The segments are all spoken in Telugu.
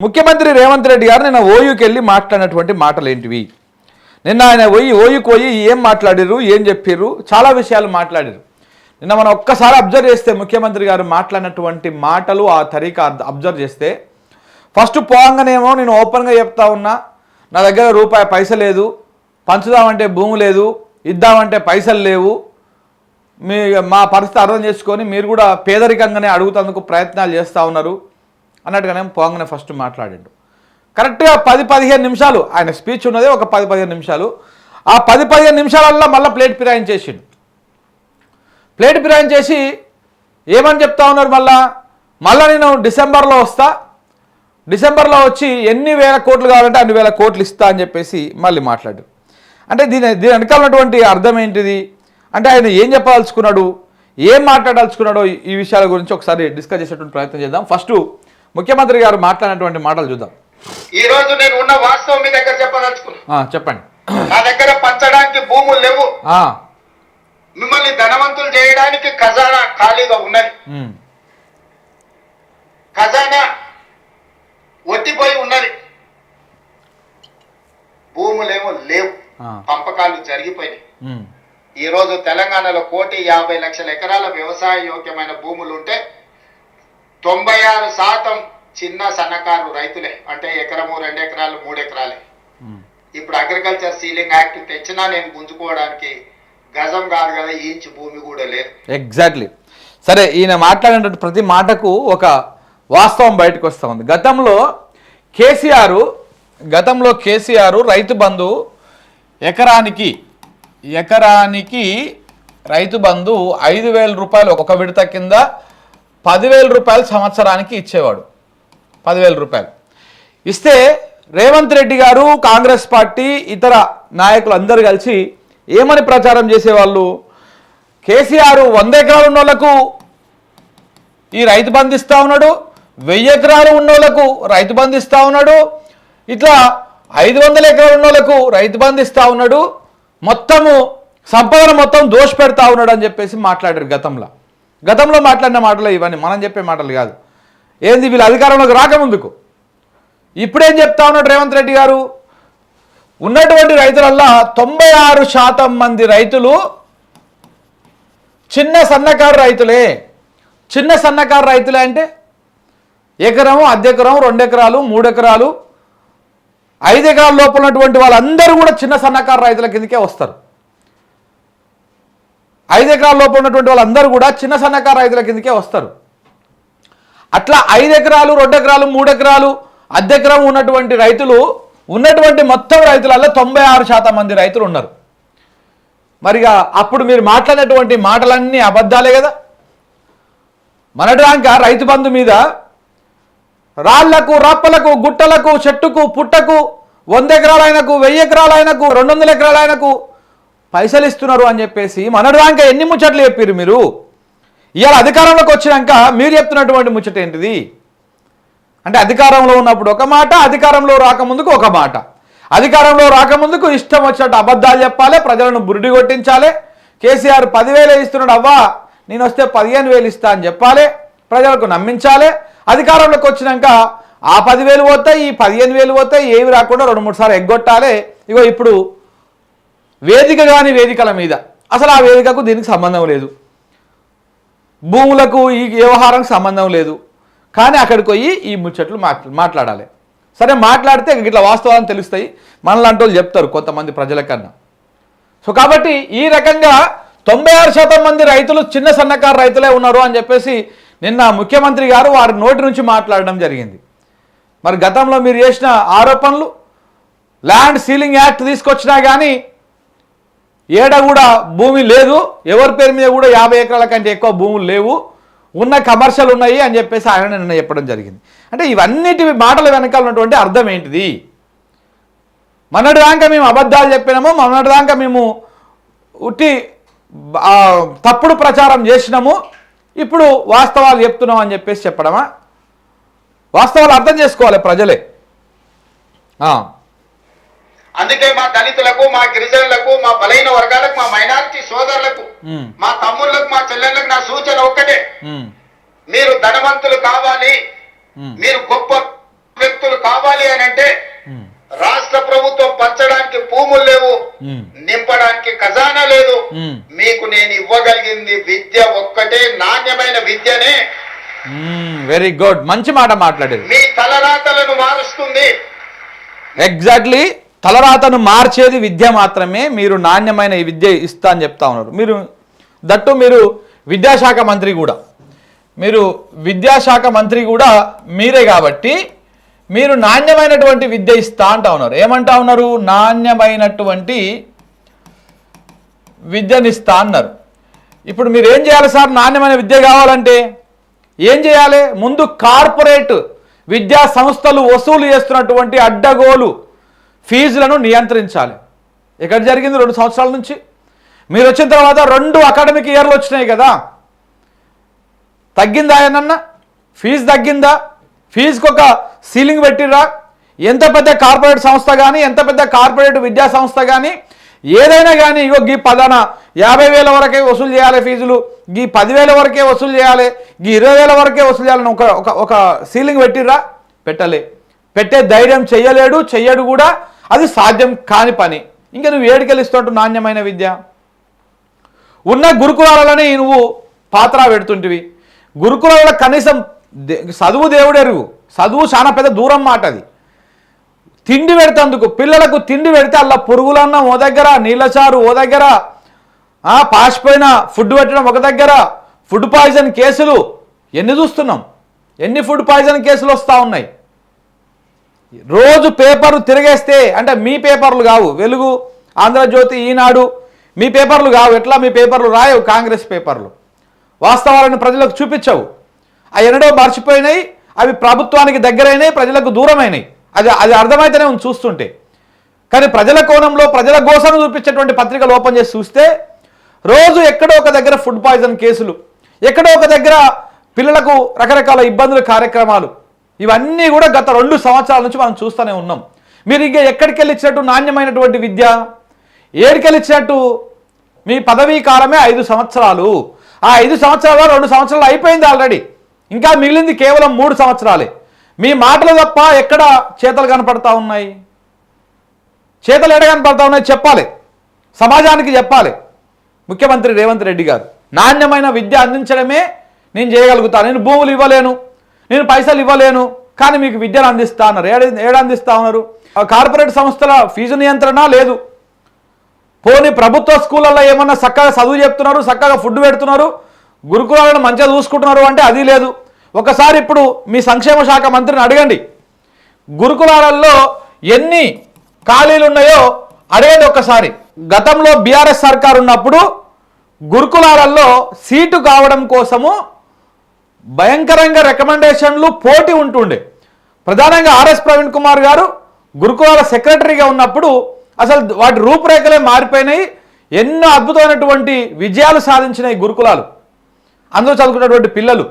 ముఖ్యమంత్రి రేవంత్ రెడ్డి గారు నిన్న ఓయూకి వెళ్ళి మాట్లాడినటువంటి మాటలు ఏంటివి? నిన్న ఆయన ఓయూకి పోయి ఏం మాట్లాడారు, ఏం చెప్పారు, చాలా విషయాలు మాట్లాడారు. నిన్న మనం ఒక్కసారి అబ్జర్వ్ చేస్తే ముఖ్యమంత్రి గారు మాట్లాడినటువంటి మాటలు ఆ తరీకా అబ్జర్వ్ చేస్తే ఫస్ట్ పోగానేమో నేను ఓపెన్గా చెప్తా ఉన్నా, నా దగ్గర రూపాయి పైసలు లేదు, పంచుదామంటే భూమి లేదు, ఇద్దామంటే పైసలు లేవు, మా పరిస్థితి అర్థం చేసుకొని మీరు కూడా పేదరికంగానే అడుగుతందుకు ప్రయత్నాలు చేస్తూ ఉన్నారు అన్నట్టుగానే పోగానే ఫస్ట్ మాట్లాడిండు. కరెక్ట్గా 10-15 నిమిషాలు ఆయన స్పీచ్ ఉన్నదే ఒక 10-15 నిమిషాలు. ఆ 10-15 నిమిషాలల్లో మళ్ళీ ప్లేట్ ఫిరాయించేసిండు. ప్లేట్ ఫిరాయించేసి ఏమని చెప్తా ఉన్నారు, మళ్ళీ నేను డిసెంబర్లో వస్తా, డిసెంబర్లో వచ్చి ఎన్ని వేల కోట్లు కావాలంటే అన్ని వేల కోట్లు ఇస్తా అని చెప్పేసి మళ్ళీ మాట్లాడు. అంటే దీని వెనకాల ఉన్నటువంటి అర్థం ఏంటిది అంటే ఆయన ఏం చెప్పదలుచుకున్నాడు, ఏం మాట్లాడాల్చుకున్నాడో ఈ విషయాల గురించి ఒకసారి డిస్కస్ చేసేటువంటి ప్రయత్నం చేద్దాం. ఫస్ట్ ముఖ్యమంత్రి గారు మాట్లాడినటువంటి మాటలు చూద్దాం. ఈ రోజు నేను ఉన్న వాస్తవం మీ దగ్గర చెప్పదలుచుకున్నా. చెప్పండి. నా దగ్గర పంచడానికి భూములు లేవు, మిమ్మల్ని ధనవంతులు చేయడానికి ఖజానా ఖాళీగా ఉన్నది, ఖజానా ఒట్టిపోయి ఉన్నది, భూములేమో లేవు, పంపకాలు జరిగిపోయినాయి. ఈ రోజు తెలంగాణలో 1,50,00,000 ఎకరాల వ్యవసాయ యోగ్యమైన భూములు ఉంటే 96% చిన్న సన్నకారు రైతులే, అంటే ఎకరము 2 ఎకరాలు 3 ఎకరాలే. ఇప్పుడు అగ్రికల్చర్ సీలింగ్ యాక్ట్ తెచ్చినా నేను గుంజుకోవడానికి గజం కాదు కదా, ఇంచు భూమి కూడా లేదు. ఎగ్జాక్ట్లీ. సరే, ఈయన మాట్లాడినటువంటి ప్రతి మాటకు ఒక వాస్తవం బయటకు వస్తూ ఉంది. గతంలో కేసీఆర్ రైతు బంధు ఎకరానికి రైతు బంధు 5,000 రూపాయలు ఒక విడత కింద 10,000 రూపాయలు సంవత్సరానికి ఇచ్చేవాడు. 10,000 రూపాయలు ఇస్తే రేవంత్ రెడ్డి గారు, కాంగ్రెస్ పార్టీ, ఇతర నాయకులు అందరూ కలిసి ఏమని ప్రచారం చేసేవాళ్ళు, కేసీఆర్ 100 ఎకరాలు ఉన్నోళ్లకు ఈ రైతు బంధు ఇస్తూ ఉన్నాడు, 1000 ఎకరాలు ఉన్నోళ్లకు రైతు బంధు ఇస్తూ ఉన్నాడు, ఇట్లా 500 ఎకరాలు ఉన్నోళ్లకు రైతు బంధు ఇస్తూ ఉన్నాడు, మొత్తము సంపదను మొత్తం దోష పెడతా ఉన్నాడు అని చెప్పేసి మాట్లాడారు. గతంలో మాట్లాడిన మాటలు ఇవన్నీ, మనం చెప్పే మాటలు కాదు. ఏంది వీళ్ళు అధికారంలోకి రాకముందుకు. ఇప్పుడేం చెప్తా ఉన్నాడు రేవంత్ రెడ్డి గారు, ఉన్నటువంటి రైతులల్లా 96% మంది రైతులు చిన్న సన్నకారు రైతులే. చిన్న సన్నకారు రైతులే అంటే ఎకరము, అద్దెకరం, 2 ఎకరాలు, 3 ఎకరాలు, 5 ఎకరాల లోపల ఉన్నటువంటి వాళ్ళందరూ కూడా చిన్న సన్నకారు రైతుల కిందకే వస్తారు. 5 ఎకరాల లోపల ఉన్నటువంటి వాళ్ళందరూ కూడా చిన్న సన్నకారు రైతుల కిందకే వస్తారు. అట్లా 5 ఎకరాలు, 2 ఎకరాలు, 3 ఎకరాలు, అద్దెకరం ఉన్నటువంటి రైతులు, ఉన్నటువంటి మొత్తం రైతులలో 96% మంది రైతులు ఉన్నారు. మరిగా అప్పుడు మీరు మాట్లాడినటువంటి మాటలన్నీ అబద్ధాలే కదా. మొన్నటిదాకా రైతు బంధు మీద రాళ్లకు, రప్పలకు, గుట్టలకు, చెట్టుకు, పుట్టకు, 100 ఎకరాలైనకు, 1000 ఎకరాలైనకు, 200 ఎకరాలైనకు పైసలు ఇస్తున్నారు అని చెప్పేసి మొన్నటిదాకా ఎన్ని ముచ్చట్లు చెప్పారు మీరు. ఇవాళ అధికారంలోకి వచ్చినాక మీరు చెప్తున్నటువంటి ముచ్చట ఏంటిది అంటే, అధికారంలో ఉన్నప్పుడు ఒక మాట, అధికారంలో రాకముందుకు ఒక మాట. అధికారంలో రాకముందుకు ఇష్టం వచ్చినట్టు అబద్ధాలు చెప్పాలి, ప్రజలను బురిడి కొట్టించాలి. కేసీఆర్ 10,000 ఇస్తున్నాడు, అవ్వా నేను వస్తే 15,000 ఇస్తా అని చెప్పాలి, ప్రజలకు నమ్మించాలి. అధికారంలోకి వచ్చినాక ఆ 10,000 పోతాయి, ఈ 15,000 పోతాయి, ఏవి రాకుండా 2-3 సార్లు ఎగ్గొట్టాలి. ఇగో ఇప్పుడు వేదిక కాని వేదికల మీద అసలు ఆ వేదికకు దీనికి సంబంధం లేదు, భూములకు ఈ వ్యవహారానికి సంబంధం లేదు, కానీ అక్కడికి పోయి ఈ ముచ్చట్లు మాట్లాడాలి. సరే, మాట్లాడితే ఇట్లా వాస్తవాన్ని తెలుస్తాయి, మనలాంటి వాళ్ళు చెప్తారు కొంతమంది ప్రజల కన్నా. సో కాబట్టి ఈ రకంగా 96% మంది రైతులు చిన్న సన్నకారు రైతులే ఉన్నారు అని చెప్పేసి నిన్న ముఖ్యమంత్రి గారు వారి నోటి నుంచి మాట్లాడడం జరిగింది. మరి గతంలో మీరు చేసిన ఆరోపణలు, ల్యాండ్ సీలింగ్ యాక్ట్ తీసుకొచ్చినా కానీ ఏడ కూడా భూమి లేదు, ఎవరి పేరు మీద కూడా 50 ఎకరాల కంటే ఎక్కువ భూములు లేవు, ఉన్న కమర్షియల్ ఉన్నాయి అని చెప్పేసి ఆయన నిన్న చెప్పడం జరిగింది. అంటే ఇవన్నిటి మాటల వెనకాల ఉన్నటువంటి అర్థం ఏంటిది? మొన్నటిదాకా మేము అబద్ధాలు చెప్పినాము, మొన్నటిదాకా మేము ఉట్టి తప్పుడు ప్రచారం చేసినాము, ఇప్పుడు వాస్తవాలు చెప్తున్నాం అని చెప్పేసి చెప్పడమా? వాస్తవాలు అర్థం చేసుకోవాలి ప్రజలే. అందుకే మా దళితులకు, మా గిరిజనులకు, మా బలైన వర్గాలకు, మా మైనారిటీ సోదరులకు, మా తమ్ముళ్లకు, మా చెల్లెళ్ళకు నా సూచన ఒక్కటే, మీరు ధనవంతులు కావాలి, మీరు గొప్ప వ్యక్తులు కావాలి అని అంటే రాష్ట్ర ప్రభుత్వం పంచడానికి భూములు లేవు, నింపడానికి ఖజానా లేదు. మీకు నేను ఇవ్వగలిగింది విద్య ఒక్కటే, నాణ్యమైన విద్యనే. వెరీ గుడ్, మంచి మాట మాట్లాడారు. మీ తలరాతలను మారుస్తుంది. ఎగ్జాక్ట్లీ, తలరాతను మార్చేది విద్య మాత్రమే. మీరు నాణ్యమైన ఈ విద్య ఇస్తా అని చెప్తా ఉన్నారు. మీరు విద్యాశాఖ మంత్రి కూడా, మీరే కాబట్టి మీరు నాణ్యమైనటువంటి విద్య ఇస్తా అంటా ఉన్నారు. ఏమంటా ఉన్నారు? నాణ్యమైనటువంటి విద్యనిస్తా అన్నారు. ఇప్పుడు మీరు ఏం చేయాలి సార్? నాణ్యమైన విద్య కావాలంటే ఏం చేయాలి? ముందు కార్పొరేట్ విద్యా సంస్థలు వసూలు చేస్తున్నటువంటి అడ్డగోలు ఫీజులను నియంత్రించాలి. ఎక్కడ జరిగింది? 2 సంవత్సరాల నుంచి. మీరు వచ్చిన తర్వాత 2 అకాడమిక్ ఇయర్లు వచ్చినాయి కదా, తగ్గిందా ఏమన్నా? ఫీజు తగ్గిందా? ఫీజుకి ఒక సీలింగ్ పెట్టిర్రా? ఎంత పెద్ద కార్పొరేట్ సంస్థ కానీ, ఎంత పెద్ద కార్పొరేట్ విద్యా సంస్థ కానీ, ఏదైనా కానీ ఇగో గీ 50,000 వరకే వసూలు చేయాలి ఫీజులు, గీ 10,000 వరకే వసూలు చేయాలి, గీ 20,000 వరకే వసూలు చేయాలని ఒక సీలింగ్ పెట్టిర్రా? పెట్టే ధైర్యం చెయ్యడు కూడా. అది సాధ్యం కాని పని. ఇంకా నువ్వు ఏడుకెళ్ళిస్తుంటూ నాణ్యమైన విద్య ఉన్న గురుకులాలని నువ్వు పాత్ర పెడుతుంటివి. గురుకులాల కనీసం చదువు దేవుడెరుగు, చదువు చాలా పెద్ద దూరం మాట. అది తిండి పెడతందుకు, పిల్లలకు తిండి పెడితే అలా పురుగులన్నం ఓ దగ్గర, నీళ్ళచారు ఓ దగ్గర, పాసిపోయిన ఫుడ్ పెట్టడం ఒక దగ్గర, ఫుడ్ పాయిజన్ కేసులు ఎన్ని చూస్తున్నాం? ఎన్ని ఫుడ్ పాయిజన్ కేసులు వస్తూ ఉన్నాయి? రోజు పేపర్లు తిరిగేస్తే, అంటే మీ పేపర్లు కావు, వెలుగు, ఆంధ్రజ్యోతి, ఈనాడు మీ పేపర్లు కావు. ఎట్లా మీ పేపర్లు రాయవు? కాంగ్రెస్ పేపర్లు. వాస్తవాలను ప్రజలకు చూపించవు. అవి ఎన్నడో మర్చిపోయినాయి, అవి ప్రభుత్వానికి దగ్గరైనాయి, ప్రజలకు దూరమైనాయి. అది అర్థమైతేనే ఉంది చూస్తుంటే. కానీ ప్రజల కోణంలో ప్రజల గోసను చూపించేటువంటి పత్రికలు ఓపెన్ చేసి చూస్తే రోజు ఎక్కడో ఒక దగ్గర ఫుడ్ పాయిజన్ కేసులు, ఎక్కడో ఒక దగ్గర పిల్లలకు రకరకాల ఇబ్బందుల కార్యక్రమాలు, ఇవన్నీ కూడా గత 2 సంవత్సరాల నుంచి మనం చూస్తూనే ఉన్నాం. మీరు ఇంకా ఎక్కడికి వెళ్ళిచ్చినట్టు నాణ్యమైనటువంటి విద్య? ఏడికెళ్ళిచ్చినట్టు? మీ పదవీ కాలమే 5 సంవత్సరాలు. ఆ 5 సంవత్సరాలు 2 సంవత్సరాలు అయిపోయింది ఆల్రెడీ. ఇంకా మిగిలింది కేవలం 3 సంవత్సరాలే. మీ మాటలు తప్ప ఎక్కడ చేతలు కనపడతా ఉన్నాయి? చేతలు ఎక్కడ కనపడతా ఉన్నాయి చెప్పాలి, సమాజానికి చెప్పాలి. ముఖ్యమంత్రి రేవంత్ రెడ్డి గారు నాణ్యమైన విద్య అందించడమే నేను చేయగలుగుతాను, నేను భూములు ఇవ్వలేను, నేను పైసలు ఇవ్వలేను, కానీ మీకు విద్యను అందిస్తా అన్నారు. అందిస్తా ఉన్నారు? కార్పొరేట్ సంస్థల ఫీజు నియంత్రణ లేదు. పోనీ ప్రభుత్వ స్కూళ్ళల్లో ఏమన్నా చక్కగా చదువు చెప్తున్నారు, చక్కగా ఫుడ్ పెడుతున్నారు, గురుకులాలను మంచిగా చూసుకుంటున్నారు అంటే అది లేదు. ఒకసారి ఇప్పుడు మీ సంక్షేమ శాఖ మంత్రిని అడగండి, గురుకులాలలో ఎన్ని ఖాళీలు ఉన్నాయో అడగండి ఒక్కసారి. గతంలో బీఆర్ఎస్ సర్కార్ ఉన్నప్పుడు గురుకులాలలో సీటు కావడం కోసము భయంకరంగా రికమెండేషన్లు, పోటీ ఉంటుండే. ప్రధానంగా ఆర్ఎస్ ప్రవీణ్ కుమార్ గారు గురుకులాల సెక్రటరీగా ఉన్నప్పుడు అసలు వాటి రూపురేఖలే మారిపోయినాయి. ఎన్నో అద్భుతమైనటువంటి విజయాలు సాధించినాయి గురుకులాలు. అందులో చదువుకున్నటువంటి పిల్లలు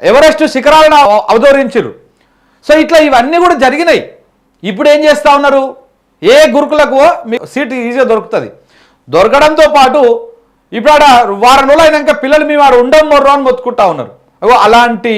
ఎవరెస్ట్ శిఖరాలను అవతరించారు. సో ఇట్లా ఇవన్నీ కూడా జరిగినాయి. ఇప్పుడు ఏం చేస్తూ ఉన్నారు? ఏ గురుకులకు సీటు ఈజీగా దొరుకుతుంది. దొరకడంతో పాటు ఇప్పుడు ఆడ వారం రోజులు అయినాక పిల్లలు మేము ఆడ ఉండమొర్రో అని మొత్తుకుంటా ఉన్నారు. అలాంటి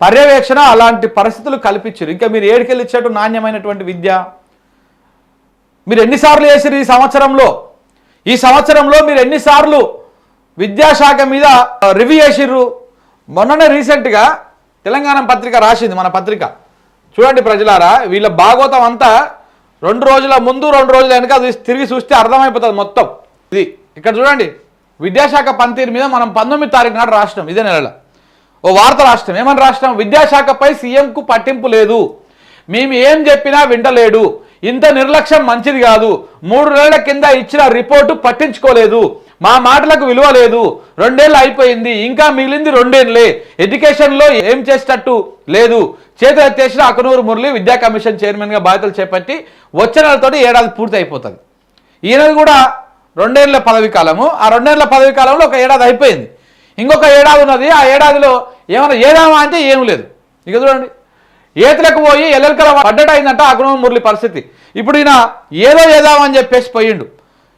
పర్యవేక్షణ, అలాంటి పరిస్థితులు కల్పించారు. ఇంకా మీరు ఏడుకెళ్ళిచ్చేట్టు నాణ్యమైనటువంటి విద్య మీరు ఎన్నిసార్లు చేసిరు ఈ సంవత్సరంలో? ఈ సంవత్సరంలో మీరు ఎన్నిసార్లు విద్యాశాఖ మీద రివ్యూ చేసిర్రు? మొన్ననే రీసెంట్గా తెలంగాణ పత్రిక రాసింది, మన పత్రిక. చూడండి ప్రజలారా, వీళ్ళ భాగవతం అంతా 2 రోజుల ముందు 2 రోజుల వెనక తిరిగి చూస్తే అర్థమైపోతుంది మొత్తం. ఇది ఇక్కడ చూడండి, విద్యాశాఖ పనితీరు మీద మనం 19వ తారీఖు నాడు రాష్ట్రం, ఇదే నెలలో ఓ వార్త రాష్ట్రం. ఏమని రాష్ట్రం? విద్యాశాఖపై సీఎంకు పట్టింపు లేదు, మేము ఏం చెప్పినా వింటలేడు, ఇంత నిర్లక్ష్యం మంచిది కాదు, 3 నెలల కింద ఇచ్చిన రిపోర్టు పట్టించుకోలేదు, మా మాటలకు విలువ లేదు, 2 ఏళ్ళు అయిపోయింది, ఇంకా మిగిలింది 2 ఏళ్ళే, ఎడ్యుకేషన్లో ఏం చేసేటట్టు లేదు, చేతులు ఎత్తేసిన అకనూరు మురళి విద్యా కమిషన్ చైర్మన్గా బాధ్యతలు చేపట్టి వచ్చే నెలతోటి ఏడాది పూర్తి అయిపోతుంది. ఈయనది కూడా 2 ఏళ్ల పదవి కాలము. ఆ 2 ఏళ్ల పదవి కాలంలో ఒక ఏడాది అయిపోయింది, ఇంకొక ఏడాది ఉన్నది. ఆ ఏడాదిలో ఏమైనా ఏదామా అంటే ఏం లేదు. ఇక చూడండి, ఏతులకు పోయి ఎల్లెలకల పడ్డట అయిందంట అకనూరు మురళి పరిస్థితి. ఇప్పుడు ఈయన ఏదో ఏదామని చెప్పేసి పోయిండు.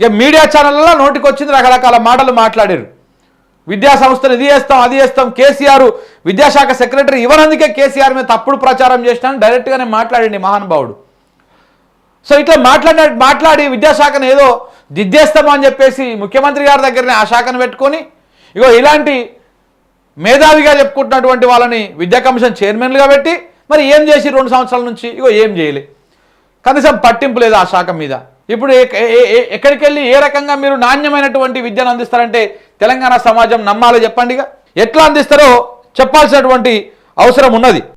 ఇక మీడియా ఛానళ్ళలో నోటికి వచ్చింది, రకరకాల మాటలు మాట్లాడారు. విద్యా సంస్థలు ఇది చేస్తాం అది చేస్తాం, కేసీఆర్ విద్యాశాఖ సెక్రటరీ ఇవ్వనందుకే కేసీఆర్ మీద తప్పుడు ప్రచారం చేసినాను డైరెక్ట్గానే మాట్లాడండి మహానుభావుడు. సో ఇట్లా మాట్లాడి విద్యాశాఖను ఏదో దిద్దేస్తామో అని చెప్పేసి ముఖ్యమంత్రి గారి దగ్గరనే ఆ శాఖను పెట్టుకొని ఇగో ఇలాంటి మేధావిగా చెప్పుకుంటున్నటువంటి వాళ్ళని విద్యా కమిషన్ చైర్మన్లుగా పెట్టి మరి ఏం చేసి 2 సంవత్సరాల నుంచి ఇగో ఏం చేయలే, కనీసం పట్టింపు లేదు ఆ శాఖ మీద. ఇప్పుడు ఎక్కడికి వెళ్ళి ఏ రకంగా మీరు నాణ్యమైనటువంటి విద్యను అందిస్తారంటే తెలంగాణ సమాజం నమ్మాలో చెప్పండిగా. ఎట్లా అందిస్తారో చెప్పాల్సినటువంటి అవసరం ఉన్నది.